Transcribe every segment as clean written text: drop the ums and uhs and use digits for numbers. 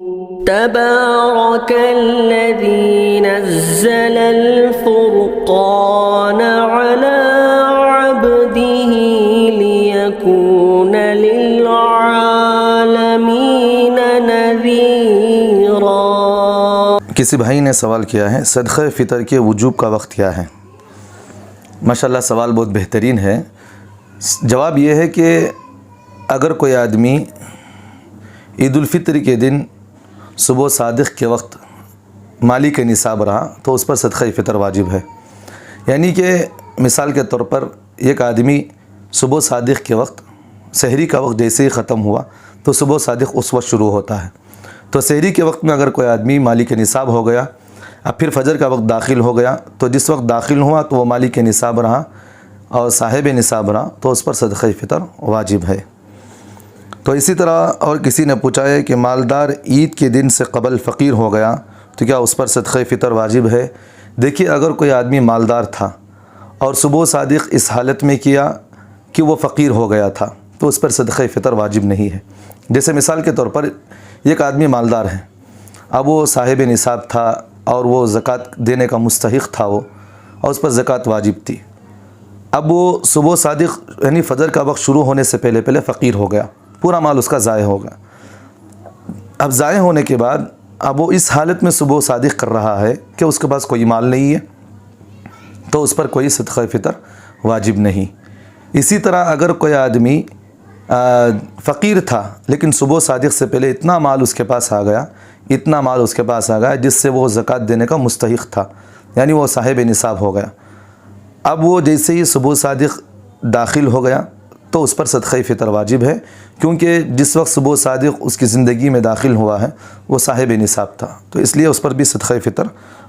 تبارك الذي نزل الفرقان على عبده ليكون للعالمين نذيرا۔ کسی بھائی نے سوال کیا ہے صدقہ فطر کے وجوب کا وقت کیا ہے؟ ماشاءاللہ سوال بہت بہترین ہے۔ جواب یہ ہے کہ اگر کوئی آدمی عید الفطر کے دن صبح صادق کے وقت مالی کے نصاب رہا تو اس پر صدقہ فطر واجب ہے۔ یعنی کہ مثال کے طور پر ایک آدمی صبح صادق کے وقت سحری کا وقت جیسے ہی ختم ہوا تو صبح صادق اس وقت شروع ہوتا ہے، تو سحری کے وقت میں اگر کوئی آدمی مالی کے نصاب ہو گیا، اب پھر فجر کا وقت داخل ہو گیا تو جس وقت داخل ہوا تو وہ مالی کے نصاب رہا اور صاحب نصاب رہا تو اس پر صدقہ فطر واجب ہے۔ تو اسی طرح اور کسی نے پوچھا ہے کہ مالدار عید کے دن سے قبل فقیر ہو گیا تو کیا اس پر صدقہ فطر واجب ہے؟ دیکھیے، اگر کوئی آدمی مالدار تھا اور صبح صادق اس حالت میں کیا کہ وہ فقیر ہو گیا تھا تو اس پر صدقہ فطر واجب نہیں ہے۔ جیسے مثال کے طور پر ایک آدمی مالدار ہے، اب وہ صاحب نصاب تھا اور وہ زکوٰۃ دینے کا مستحق تھا وہ، اور اس پر زکوٰۃ واجب تھی۔ اب وہ صبح صادق یعنی فجر کا وقت شروع ہونے سے پہلے فقیر ہو گیا، پورا مال اس کا ضائع ہو گیا۔ اب ضائع ہونے کے بعد اب وہ اس حالت میں صبح صادق کر رہا ہے کہ اس کے پاس کوئی مال نہیں ہے تو اس پر کوئی صدقہ فطر واجب نہیں۔ اسی طرح اگر کوئی آدمی فقیر تھا لیکن صبح صادق سے پہلے اتنا مال اس کے پاس آ گیا جس سے وہ زکوٰۃ دینے کا مستحق تھا، یعنی وہ صاحب نصاب ہو گیا۔ اب وہ جیسے ہی صبح صادق داخل ہو گیا تو اس پر صدقہ فطر واجب ہے، کیونکہ جس وقت صبح صادق اس کی زندگی میں داخل ہوا ہے وہ صاحب نصاب تھا، تو اس لیے اس پر بھی صدقہ فطر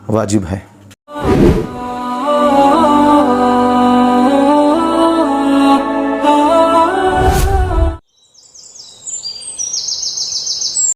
واجب ہے۔